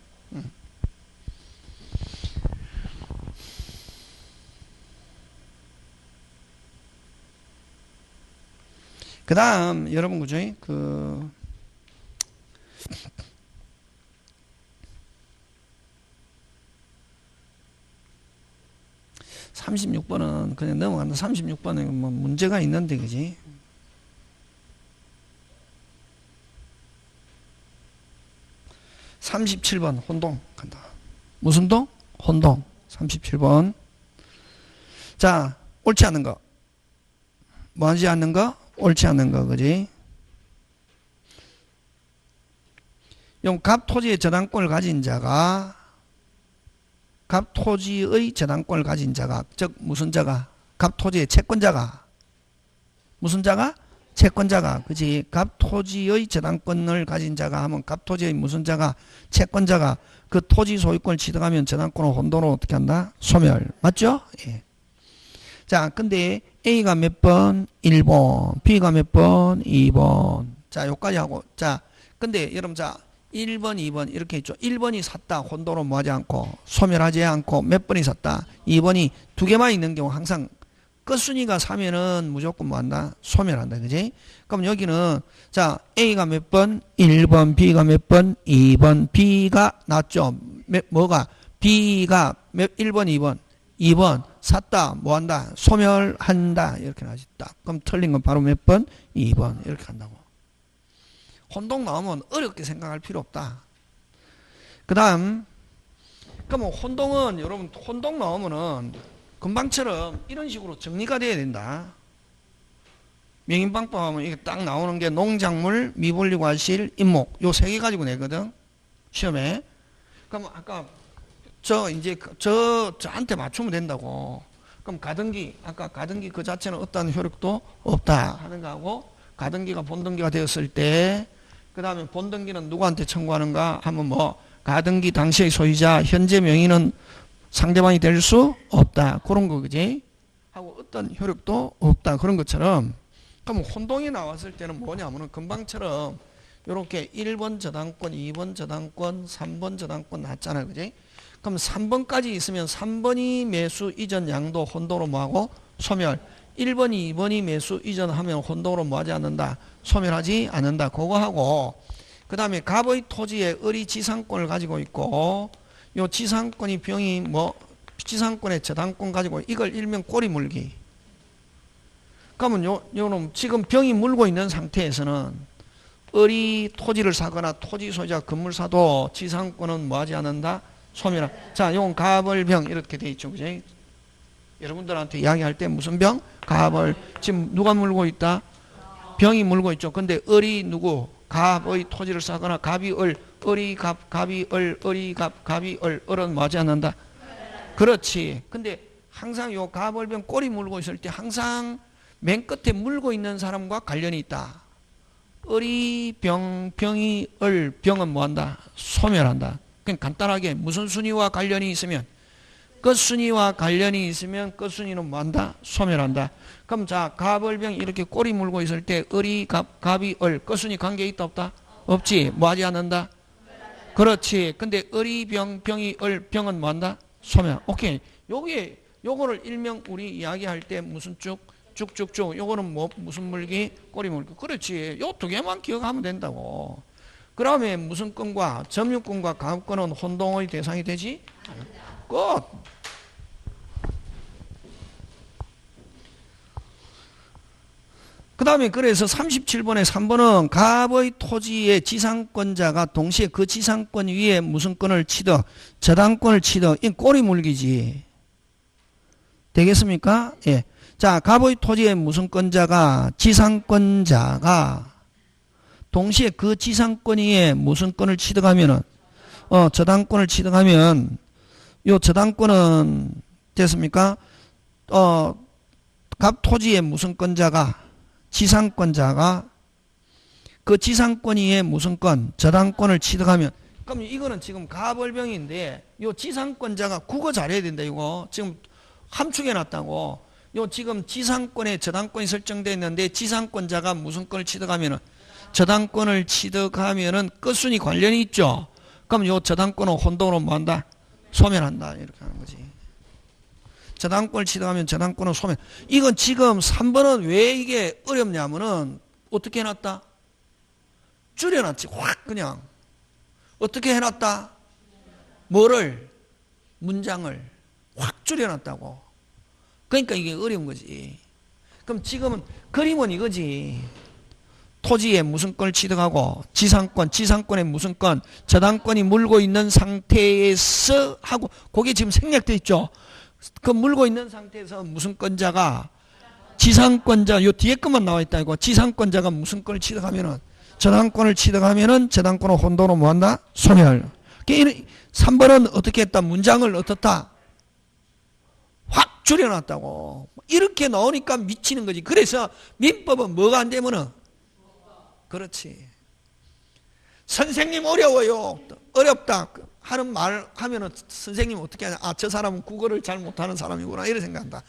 그 다음, 여러분, 그죠? 36번은 그냥 넘어간다. 36번에 뭐 문제가 있는데, 그지? (37번) 혼동 간다. 무슨 동? 혼동. 37번. 자, 옳지 않은 거. 뭐 하지 않는 거? 옳지 않은 거, 그지? 용 갑토지의 저당권을 가진 자가 갑토지의 저당권을 가진 자가, 즉 무슨 자가? 갑토지의 채권자가. 무슨 자가? 채권자가. 그지? 갑토지의 저당권을 가진 자가 하면 갑토지의 무슨 자가? 채권자가. 그 토지 소유권을 취득하면 저당권을 혼돈으로 어떻게 한다? 소멸. 맞죠? 예. 자, 근데 A가 몇 번? 1번. B가 몇 번? 2번. 자, 요까지 하고. 자, 근데 여러분, 자, 1번, 2번 이렇게 있죠. 1번이 샀다. 혼돈으로 뭐하지 않고 소멸하지 않고 몇 번이 샀다. 2번이 두 개만 있는 경우 항상 끝순위가 사면은 무조건 뭐한다? 소멸한다. 그지? 그럼 여기는 자, A가 몇 번? 1번. B가 몇 번? 2번. B가 낫죠. 뭐가? B가 1번, 2번. 2번 샀다. 뭐한다? 소멸한다. 이렇게 나왔다. 그럼 틀린 건 바로 몇 번? 2번. 이렇게 한다고. 혼동 나오면 어렵게 생각할 필요 없다. 그 다음, 그러면 혼동은, 여러분, 혼동 나오면은 금방처럼 이런 식으로 정리가 돼야 된다. 명인방법 하면 이게 딱 나오는 게 농작물, 미분리과실, 임목. 요 세 개 가지고 내거든. 시험에. 그럼 아까 저한테 맞추면 된다고. 그럼 가등기, 아까 가등기 그 자체는 어떠한 효력도 없다 하는 거하고, 가등기가 본등기가 되었을 때, 그 다음에 본등기는 누구한테 청구하는가 하면 뭐 가등기 당시의 소유자 현재 명의는 상대방이 될 수 없다. 그런 거 그지? 하고 어떤 효력도 없다. 그런 것처럼. 그럼 혼동이 나왔을 때는 뭐냐면은 금방처럼 요렇게 1번 저당권, 2번 저당권, 3번 저당권 났잖아요. 그지? 그럼 3번까지 있으면 3번이 매수 이전 양도 혼동으로 뭐하고? 소멸. 1번, 2번이 매수 이전하면 혼동으로 뭐하지 않는다? 소멸하지 않는다. 그거 하고, 그 다음에 갑의 토지에 을이 지상권을 가지고 있고, 요 지상권이 병이 뭐, 지상권의 저당권 가지고 이걸 일명 꼬리 물기. 그러면 요놈 지금 병이 물고 있는 상태에서는 을이 토지를 사거나 토지 소유자 건물 사도 지상권은 뭐하지 않는다? 소멸하. 자, 요건 갑을 병 이렇게 돼 있죠. 그지? 여러분들한테 이야기할 때 무슨 병? 갑을. 지금 누가 물고 있다? 병이 물고 있죠. 근데 을이 누구? 갑의 토지를 사거나 갑이 을, 을이 갑, 갑이 을, 을이 갑, 갑이 을, 을은 뭐하지 않는다? 그렇지. 근데 항상 요 갑을병 꼬리 물고 있을 때 항상 맨 끝에 물고 있는 사람과 관련이 있다. 을이 병, 병이 을, 병은 뭐한다? 소멸한다. 그냥 간단하게 무슨 순위와 관련이 있으면 끝순이와 관련이 있으면 끝순이는 뭐한다? 소멸한다. 그럼 자, 갑을병 이렇게 꼬리 물고 있을 때 을이 갑이 을 끝순이 관계 있다 없다? 없지. 뭐 하지 않는다? 그렇지. 근데 을이 병이 병은 뭐한다? 소멸. 오케이. 요거를 일명 우리 이야기할 때 무슨 쭉쭉쭉 요거는 뭐 무슨 물기? 꼬리 물기. 그렇지. 요 두 개만 기억하면 된다고. 그러면 무슨 끈과 점유끈과 가압끈은 혼동의 대상이 되지? 끝. 그 다음에 그래서 37번에 3번은 갑의 토지의 지상권자가 동시에 그 지상권 위에 무슨 권을 치든 저당권을 치든 이 꼬리 물기지. 되겠습니까? 예. 자, 갑의 토지의 무슨 권자가 지상권자가 동시에 그 지상권 위에 무슨 권을 취득하면은 저당권을 취득하면 요 저당권은 됐습니까? 갑 토지의 무슨 권자가 지상권자가 그 지상권 위에 무슨 권 저당권을 취득하면 그럼 이거는 지금 갑을병인데 요 지상권자가 국어 잘해야 된다. 이거 지금 함축해 놨다고. 요 지금 지상권에 저당권이 설정되어 있는데 지상권자가 무슨 권을 취득하면은 저당권을 취득하면은 끝순이 관련이 있죠. 그럼 요 저당권은 혼동으로 뭐한다? 소멸한다. 이렇게 하는 거지. 저당권을 취득하면 저당권은 소멸. 이건 지금 3번은 왜 이게 어렵냐면은 어떻게 해놨다? 줄여놨지. 확 그냥. 어떻게 해놨다? 뭐를? 문장을 확 줄여놨다고. 그러니까 이게 어려운 거지. 그럼 지금은 그림은 이거지. 토지에 무슨 권을 취득하고 지상권에 무슨 권 저당권이 물고 있는 상태에서 하고 그게 지금 생략되어 있죠. 그 물고 있는 상태에서 무슨 권자가 지상권자 요 뒤에 것만 나와 있다 이거. 지상권자가 무슨 권을 취득하면은 저당권을 취득하면은 저당권은 혼동으로 뭐한다? 소멸. 3번은 어떻게 했다? 문장을 어떻다? 확 줄여놨다고. 이렇게 나오니까 미치는 거지. 그래서 민법은 뭐가 안 되면은 그렇지. 선생님 어려워요. 어렵다 하는 말 하면은 선생님 어떻게 하냐. 아, 저 사람은 국어를 잘 못하는 사람이구나. 이렇게 생각한다.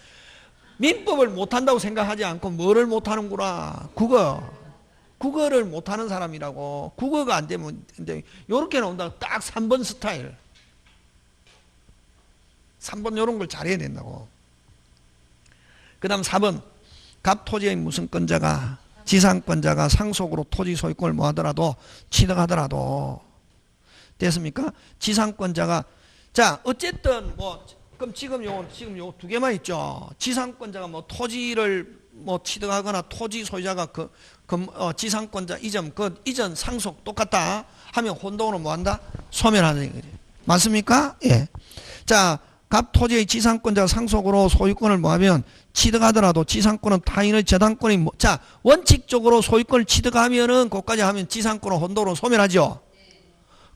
민법을 못한다고 생각하지 않고 뭐를 못하는구나. 국어를 못하는 사람이라고. 국어가 안 되면 이렇게 나온다. 딱 3번 스타일. 3번 이런 걸 잘해야 된다고. 그 다음 4번 갑토지의 무슨 권자가 지상권자가 상속으로 토지 소유권을 뭐하더라도 취득하더라도 됐습니까? 지상권자가 자 어쨌든 뭐 그럼 지금 요 두 개만 있죠. 지상권자가 뭐 토지를 뭐 취득하거나 토지 소유자가 지상권자 이전 상속 똑같다 하면 혼동으로 뭐한다? 소멸하는 거지. 맞습니까? 예. 자 갑 토지의 지상권자가 상속으로 소유권을 뭐하면 취득하더라도 지상권은 타인의 저당권이 자 원칙적으로 소유권을 취득하면은 그까지 하면 지상권은 혼동으로 소멸하죠.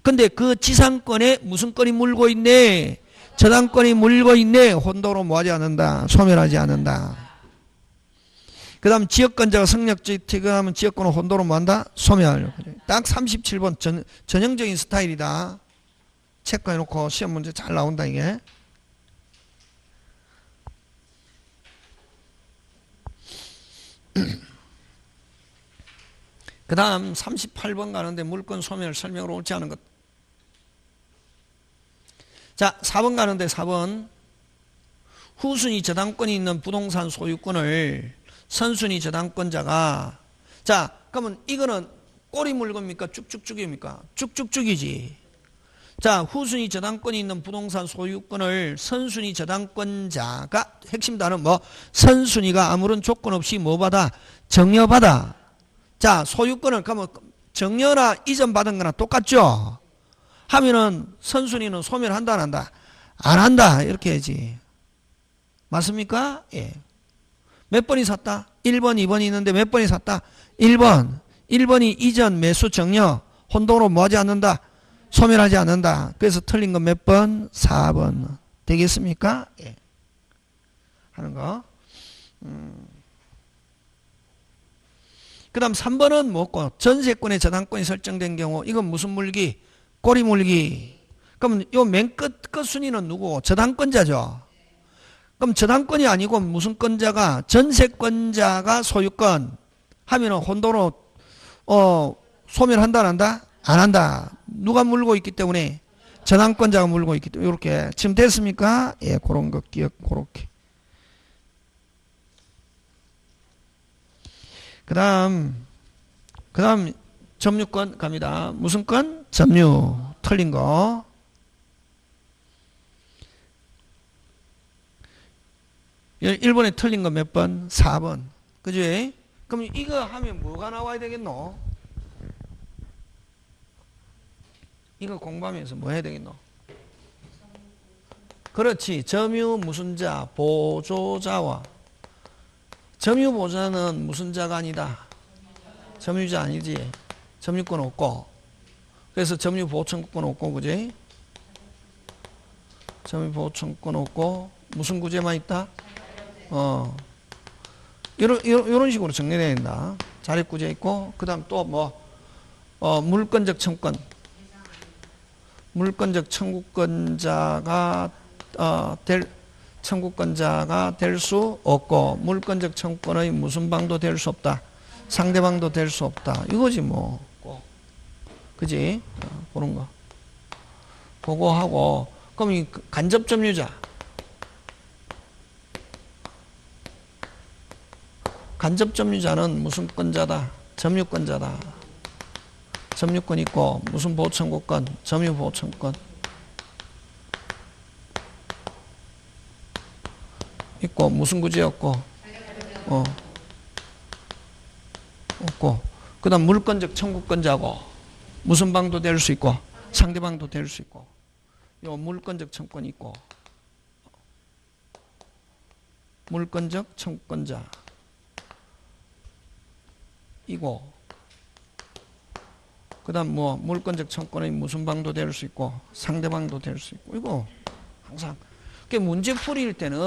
근데 그 지상권에 무슨 권이 물고 있네? 저당권이 물고 있네. 혼동으로 뭐하지 않는다? 소멸하지 않는다. 그 다음 지역권자가 성역지택하면 지역권은 혼동으로 뭐한다? 소멸. 딱 37번 전형적인 스타일이다. 체크해놓고 시험 문제 잘 나온다 이게. 그 다음 38번 가는데 물권 소멸 설명으로 옳지 않은 것. 자 4번 가는데 4번 후순위 저당권이 있는 부동산 소유권을 선순위 저당권자가 자 그러면 이거는 꼬리 물건입니까? 쭉쭉쭉입니까? 쭉쭉쭉이지. 자 후순위 저당권이 있는 부동산 소유권을 선순위 저당권자가 핵심 단어 뭐 선순위가 아무런 조건 없이 뭐 받아? 정려받아. 자 소유권을 그러면 정려나 이전받은 거나 똑같죠? 하면은 선순위는 소멸한다 안 한다? 안 한다 이렇게 해야지. 맞습니까? 예. 몇 번이 샀다? 1번 2번이 있는데 몇 번이 샀다? 1번 1번이 이전 매수 정려 혼동으로 뭐하지 않는다? 소멸하지 않는다. 그래서 틀린 건 몇 번? 4번 되겠습니까? 예. 하는 거. 그 다음 3번은 뭐고 전세권의 저당권이 설정된 경우 이건 무슨 물기? 꼬리 물기. 그럼 요 맨 끝 순위는 누구고? 저당권자죠. 그럼 저당권이 아니고 무슨 권자가? 전세권자가 소유권 하면은 혼돈으로 소멸한다 안 한다? 안 한다. 누가 물고 있기 때문에? 저당권자가 물고 있기 때문에. 이렇게 지금 됐습니까? 예, 그런 거 기억 그렇게. 그다음 점유권 갑니다. 무슨 권? 점유. 틀린 거. 일본에 틀린 거 몇 번? 4번. 그지? 그럼 이거 하면 뭐가 나와야 되겠노? 이거 공부하면서 뭐 해야 되겠노? 그렇지. 점유 무슨 자? 보조자와. 점유 보조자는 무슨 자가 아니다? 점유자 아니지. 점유권 없고. 그래서 점유 보청권 없고, 그지? 점유 보청권 없고, 무슨 구제만 있다? 이런 식으로 정리되어야 된다. 자립구제 있고, 그 다음 또 뭐, 물권적 청구권. 물권적 청구권자가, 청구권자가 될 수 없고, 물권적 청구권의 무슨 방도 될 수 없다. 상대방도 될 수 없다. 이거지, 뭐. 그지? 그런 거. 그거 하고, 그럼 이 간접 점유자. 간접 점유자는 무슨 권자다? 점유권자다. 점유권 있고 무슨 보청구권? 점유 보청권 있고 무슨 구제 없고 없고 그다음 물권적 청구권자고 무슨 방도 될 수 있고 상대방도 될 수 있고 요 물권적 청구권 있고 물권적 청구권자 이고 그 다음 뭐 물권적 청구권의 무슨 방도 될 수 있고 상대방도 될 수 있고 이거 항상 그 문제풀이일 때는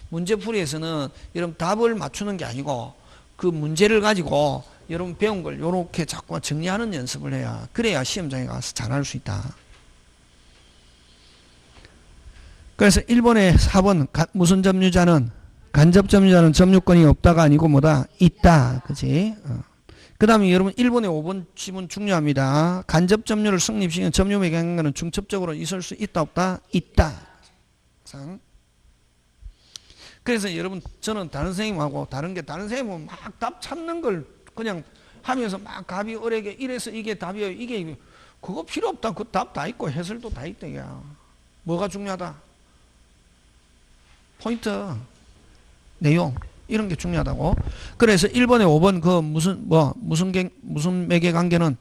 문제풀이에서는 여러분 답을 맞추는 게 아니고 그 문제를 가지고 여러분 배운 걸 이렇게 자꾸 정리하는 연습을 해야 그래야 시험장에 가서 잘할 수 있다. 그래서 1번에 4번 무슨 점유자는 간접 점유자는 점유권이 없다가 아니고 뭐다? 있다. 그치? 그 다음에 여러분 1번에 5번 지문 중요합니다. 간접 점유를 성립시키는 점유 매개관계는 중첩적으로 있을 수 있다 없다? 있다. 그래서 여러분 저는 다른 선생님하고 다른 선생님은 막 답 찾는 걸 그냥 하면서 막 답이 어려게 이래서 이게 답이에요. 이게 그거 필요 없다. 그 답 다 있고 해설도 다 있다. 야. 뭐가 중요하다? 포인트. 내용 이런 게 중요하다고. 그래서 1번에 5번 그 무슨 매개 관계는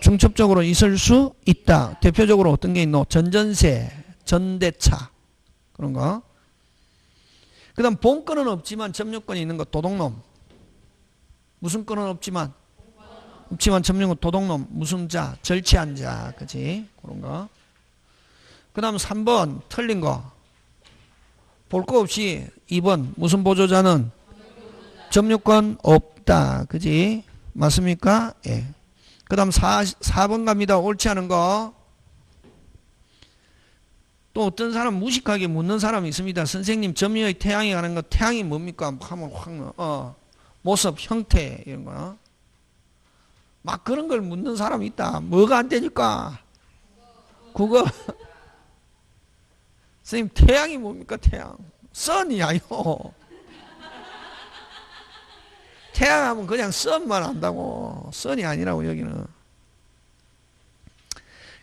중첩적으로 있을 수 있다. 대표적으로 어떤 게 있노? 전전세, 전대차 그런 거. 그다음 본권은 없지만 점유권이 있는 거 도둑놈. 무슨 권은 없지만 점유권 도둑놈 무슨 자 절취한 자 그치 그런 거. 그다음 3번 틀린 거. 볼 거 없이 2번 무슨 보조자는 점유권 없다. 그지? 맞습니까? 예. 그 다음 4번 갑니다. 옳지 않은 거. 또 어떤 사람 무식하게 묻는 사람이 있습니다. 선생님 점유의 태양이 가는 거 태양이 뭡니까? 하면 확 모습, 형태 이런 거. 막 그런 걸 묻는 사람이 있다. 뭐가 안 되니까? 국어. 선생님 태양이 뭡니까? 태양. 선이야요. 태양 하면 그냥 선만 한다고. 선이 아니라고 여기는.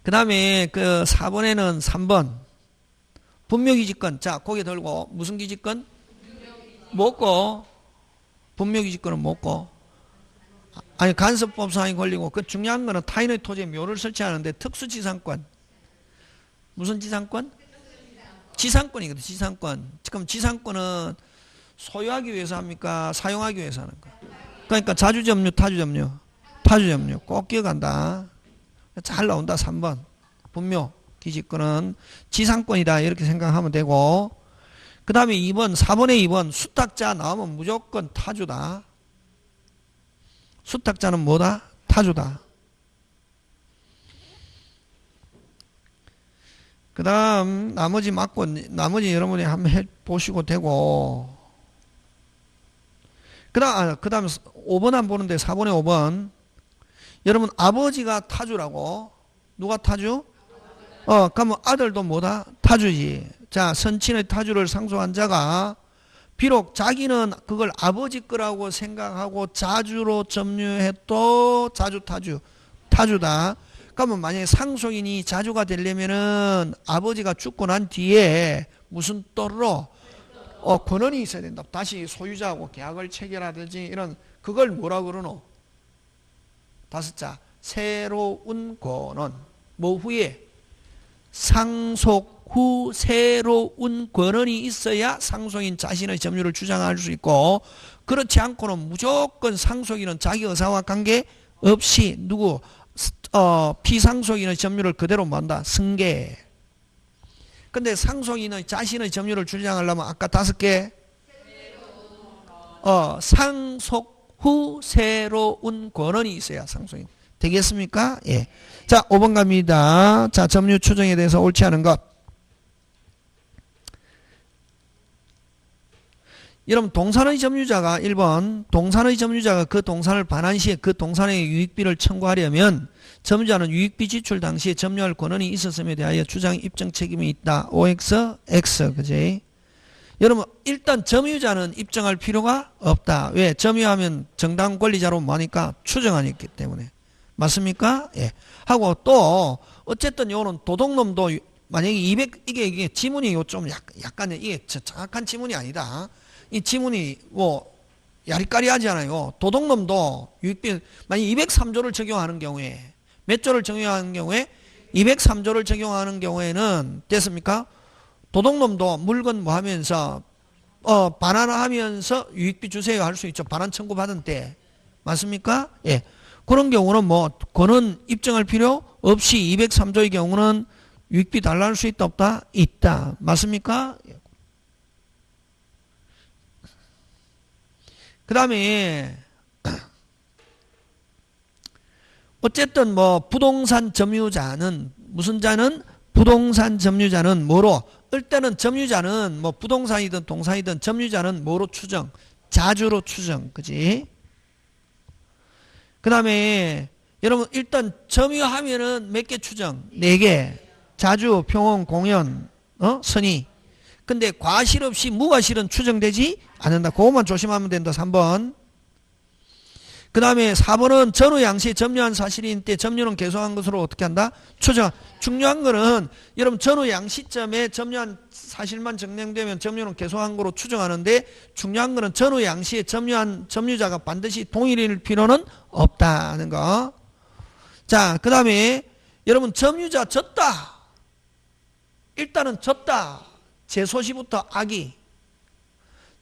그 다음에 그 4번에는 3번. 분묘기지권. 자 고개 들고 무슨 기지권? 먹고. 분묘기지권은 먹고. 아니 간섭법 사항이 걸리고 그 중요한 거는 타인의 토지에 묘를 설치하는데 특수지상권. 무슨 지상권? 지상권이거든. 지상권. 그럼 지상권은 소유하기 위해서 합니까? 사용하기 위해서 하는 거. 그러니까 자주점유, 타주점유. 타주점유. 꼭 기억한다. 잘 나온다. 3번. 분묘. 기지권은 지상권이다. 이렇게 생각하면 되고. 그 다음에 2번. 4번에 2번. 수탁자 나오면 무조건 타주다. 수탁자는 뭐다? 타주다. 그 다음 나머지 맞고 나머지 여러분이 한번 해보시고 되고 그 다음 5번 안 보는데 4번에 5번 여러분 아버지가 타주라고 누가 타주? 그러면 아들도 뭐다? 타주지. 자, 선친의 타주를 상속한 자가 비록 자기는 그걸 아버지 거라고 생각하고 자주로 점유해도 자주 타주다. 그러면 만약에 상속인이 자주가 되려면은 아버지가 죽고 난 뒤에 무슨 또로 권한이 있어야 된다. 다시 소유자하고 계약을 체결하든지 이런 그걸 뭐라 그러노? 다섯 자 새로운 권한. 뭐 후에 상속 후 새로운 권한이 있어야 상속인 자신의 점유를 주장할 수 있고 그렇지 않고는 무조건 상속인은 자기 의사와 관계없이 누구 피상속인의 점유를 그대로 만다. 승계. 근데 상속인의 자신의 점유를 주장하려면 아까 5개 상속 후 새로운 권한이 있어야 상속인 되겠습니까? 예. 자, 5번 갑니다. 자, 점유 추정에 대해서 옳지 않은 것. 여러분 동산의 점유자가 1번 동산의 점유자가 그 동산을 반환 시에 그 동산의 유익비를 청구하려면 점유자는 유익비 지출 당시에 점유할 권한이 있었음에 대하여 주장 입증 책임이 있다. OX, X, 그지? 여러분 일단 점유자는 입증할 필요가 없다. 왜? 점유하면 정당 권리자로 뭐하니까 추정하기 있기 때문에. 맞습니까? 예. 하고 또 어쨌든 요는 도둑놈도 만약에 이게 지문이 요 좀 약간 이게 정확한 지문이 아니다. 이 지문이 뭐 야리까리하지 않아요. 도둑놈도 유익비 만약 203조를 적용하는 경우에 몇 조를 적용하는 경우에 203조를 적용하는 경우에는 됐습니까? 도둑놈도 물건 뭐 하면서 반환하면서 유익비 주세요 할 수 있죠. 반환 청구 받은 때. 맞습니까? 예. 그런 경우는 뭐 권한 입증할 필요 없이 203조의 경우는 유익비 달라 할 수 있다 없다? 있다. 맞습니까? 그 다음에 어쨌든 뭐 부동산 점유자는 무슨 자는 부동산 점유자는 뭐로 일단은 점유자는 뭐 부동산이든 동산이든 점유자는 뭐로 추정 자주로 추정 그지? 그 다음에 여러분 일단 점유하면은 몇 개 추정? 4개. 자주, 평온, 공연, 선의. 근데 과실 없이 무과실은 추정되지 않는다. 그것만 조심하면 된다. 3번. 그 다음에 4번은 전후 양시에 점유한 사실인 때 점유는 개소한 것으로 어떻게 한다? 추정. 중요한 거는 여러분 전후 양시점에 점유한 사실만 증명되면 점유는 개소한 거로 추정하는데 중요한 거는 전후 양시에 점유한 점유자가 반드시 동일일 필요는 없다는 거. 자, 그 다음에 여러분 점유자 졌다. 일단은 졌다. 제소시부터 악이.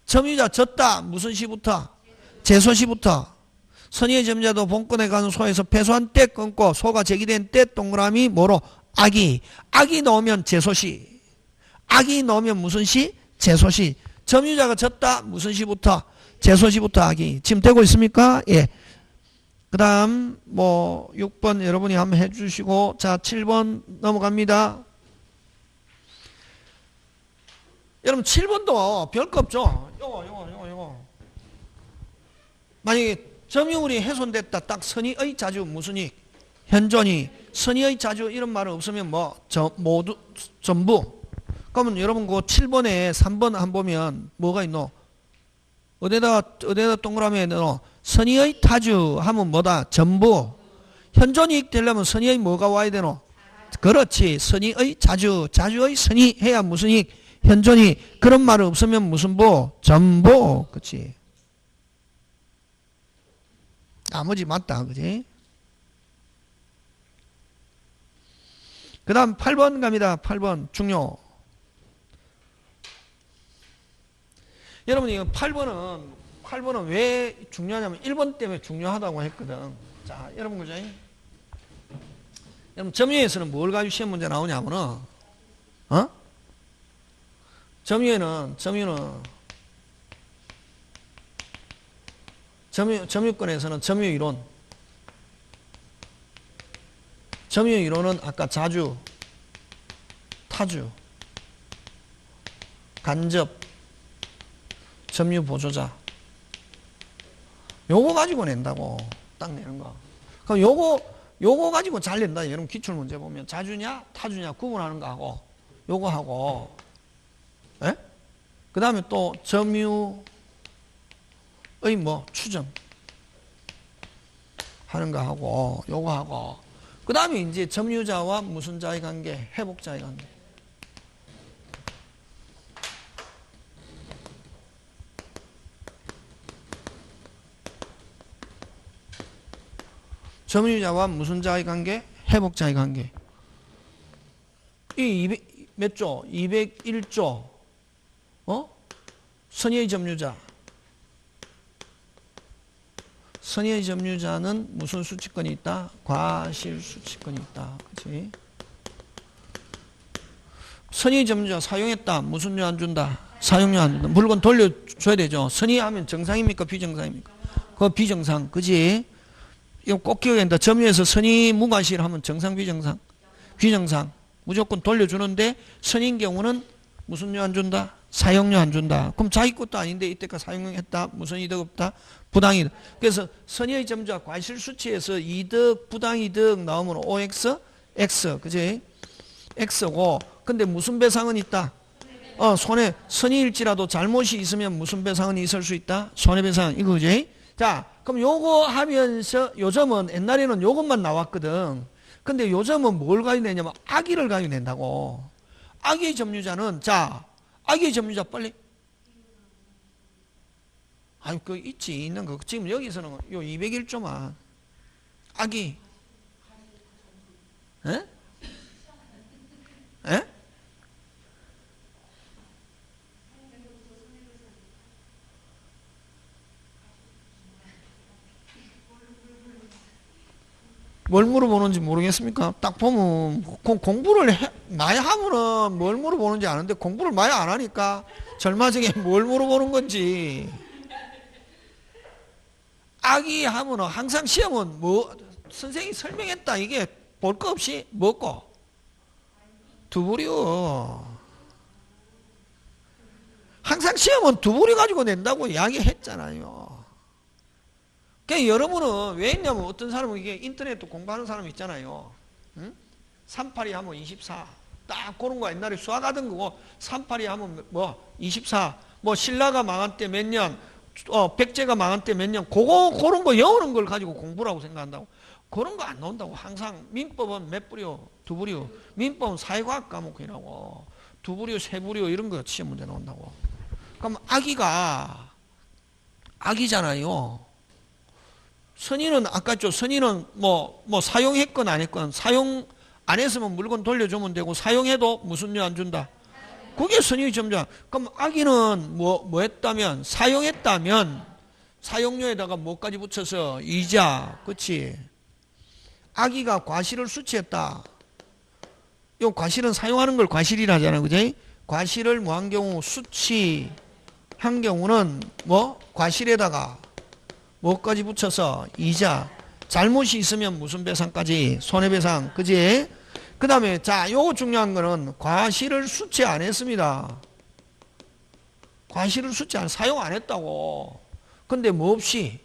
점유자 졌다. 무슨 시부터? 제소시부터. 선의의 점유자도 본권에 가는 소에서 패소한 때 끊고 소가 제기된 때 동그라미 뭐로? 악이. 악이 넣으면 제소시. 악이 넣으면 무슨 시? 제소시. 점유자가 졌다. 무슨 시부터? 제소시부터 악이. 지금 되고 있습니까? 예. 그 다음 뭐 6번 여러분이 한번 해주시고 자 7번 넘어갑니다. 여러분 7번도 별거 없죠. 요거 만약에 점유물이 훼손됐다. 딱 선의의 자주 무슨 이 현존이 선의의 자주 이런 말은 없으면 뭐 모두 전부. 그러면 여러분 그 7번에 3번 한 보면 뭐가 있노? 어디다 동그라미에 넣어? 선의의 타주 하면 뭐다? 전부. 현존이익 되려면 선의의 뭐가 와야 되노? 그렇지. 선의의 자주, 자주의 선의 해야 무슨 이익? 현존이. 그런 말은 없으면 무슨 부? 전부. 그치. 나머지 맞다. 그지? 그 다음 8번 갑니다. 8번 중요. 여러분 이거 8번은 왜 중요하냐면 1번 때문에 중요하다고 했거든. 자, 여러분 그죠? 여러분 점유에서는 뭘 가지고 시험 문제 나오냐면은 점유는 점유권에서는 점유이론은 아까 자주 타주, 간접, 점유 보조자. 요거 가지고 낸다고. 딱 내는 거. 그럼 요거 가지고 잘 낸다. 여러분 기출 문제 보면 자주냐 타주냐 구분하는 거 하고 요거 하고, 예? 그 다음에 또 점유의 뭐 추정 하는 거 하고 요거 하고, 그 다음에 이제 점유자와 무슨 자의 관계, 회복자의 관계. 점유자와 무슨 자의 관계? 회복자의 관계. 이 200, 몇 조? 201조. 선의의 점유자. 선의의 점유자는 무슨 수취권이 있다? 과실 수취권이 있다. 그치? 선의의 점유자 사용했다. 무슨 료 안 준다? 사용료 안 준다. 물건 돌려줘야 되죠. 선의하면 정상입니까? 비정상입니까? 그거 비정상. 그지? 이거 꼭 기억해야 된다. 점유에서 선의 무과실 하면 정상 비정상? 비정상. 무조건 돌려주는데 선의인 경우는 무슨 료 안 준다? 사용료 안 준다. 그럼 자기 것도 아닌데 이때까지 사용했다. 무슨 이득 없다? 부당이득. 그래서 선의의 점유자 과실 수치에서 이득, 부당이득 나오면 OX, X. 그지? X고. 근데 무슨 배상은 있다? 손해, 선의일지라도 잘못이 있으면 무슨 배상은 있을 수 있다? 손해배상. 이거 그지? 자, 그럼 요거 하면서 요즘은 옛날에는 요것만 나왔거든. 근데 요즘은 뭘 가지고 내냐면 악의를 가지고 낸다고. 악의 점유자는, 자, 악의 점유자 빨리. 아유, 그 있지, 있는 거. 지금 여기서는 요 201조만. 악의. 에? 에? 뭘 물어보는지 모르겠습니까? 딱 보면 공부를 많이 하면은 뭘 물어보는지 아는데 공부를 많이 안 하니까 절마정에 뭘 물어보는 건지. 악의 하면은 항상 시험은 뭐 선생님이 설명했다. 이게 볼 거 없이 뭐고? 두부려. 항상 시험은 두부려 가지고 낸다고 이야기했잖아요. 그러니까 여러분은 왜 했냐면 어떤 사람은 이게 인터넷도 공부하는 사람 있잖아요. 응? 382 하면 24. 딱 그런 거 옛날에 수학하던 거고 382 하면 뭐 24. 뭐 신라가 망한 때 몇 년, 백제가 망한 때 몇 년. 그런 거 외우는 걸 가지고 공부라고 생각한다고. 그런 거 안 나온다고. 항상 민법은 몇 부려? 두 부려. 민법은 사회과학 과목이라고. 두 부려, 세 부려 이런 거 시험 문제 나온다고. 그럼 악이잖아요. 선의는 아까 선의는 뭐 사용했건 안 했건 사용 안 했으면 물건 돌려주면 되고 사용해도 무슨 료 안 준다. 그게 선의의 점유자. 그럼 악의는 뭐 했다면 사용했다면 사용료에다가 뭐까지 붙여서 이자. 그렇지. 악의가 과실을 수취했다. 이 과실은 사용하는 걸 과실이라 하잖아. 그지? 과실을 뭐 한 경우 수취한 경우는 뭐 과실에다가 뭐까지 붙여서 이자. 잘못이 있으면 무슨 배상까지? 손해배상. 그지? 그 다음에 자, 요거 중요한 거는 과실을 수취 안 했습니다. 과실을 수취 안, 사용 안 했다고. 근데 뭐 없이?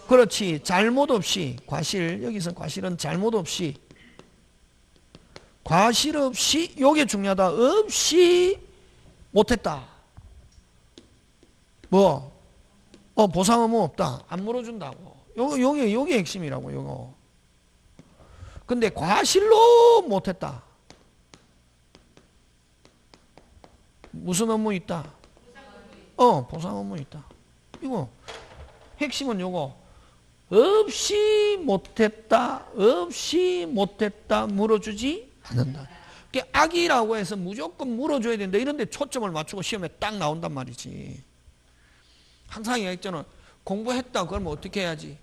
그렇지. 잘못 없이. 과실. 여기서 과실은 잘못 없이. 과실 없이. 요게 중요하다. 없이 못했다. 뭐? 보상 의무 없다. 안 물어준다고. 요게 핵심이라고, 요거. 근데 과실로 못했다. 무슨 업무 있다? 보상 업무 있다. 이거. 핵심은 요거. 없이 못했다. 물어주지 않는다. 악이라고 해서 무조건 물어줘야 된다. 이런데 초점을 맞추고 시험에 딱 나온단 말이지. 항상 얘기했잖아. 공부했다 그러면 어떻게 해야지?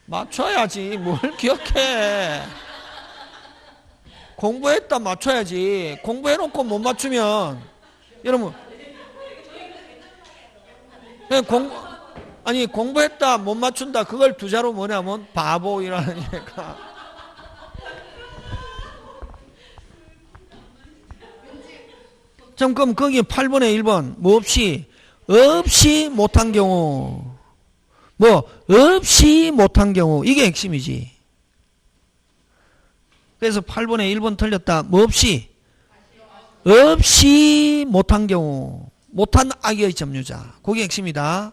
맞춰야지. 뭘 기억해. 공부했다 맞춰야지. 공부해놓고 못 맞추면 여러분 공부했다 못 맞춘다. 그걸 두자로 뭐냐면 바보이라는 얘가. 그럼 거기에 8번에 1번 뭐 없이 못한 경우 뭐 없이 못한 경우 이게 핵심이지. 그래서 8번에 1번 틀렸다. 뭐 없이 못한 경우 못한 악의 점유자 그게 핵심이다.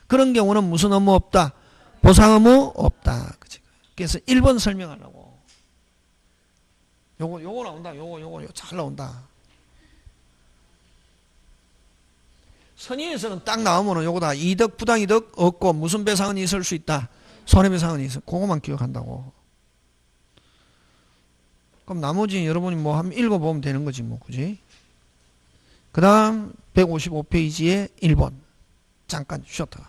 그런 경우는 무슨 의무 없다. 보상 의무 없다. 그치? 그래서 1번 설명하려고. 요거 나온다. 요거 잘 나온다. 선의에서는 딱 나오면은 요거다. 이득, 부당이득 없고 무슨 배상은 있을 수 있다. 손해배상은 있어. 그거만 기억한다고. 그럼 나머지 여러분이 뭐 한번 읽어보면 되는 거지 뭐. 그지? 그 다음 155페이지에 1번. 잠깐 쉬었다가.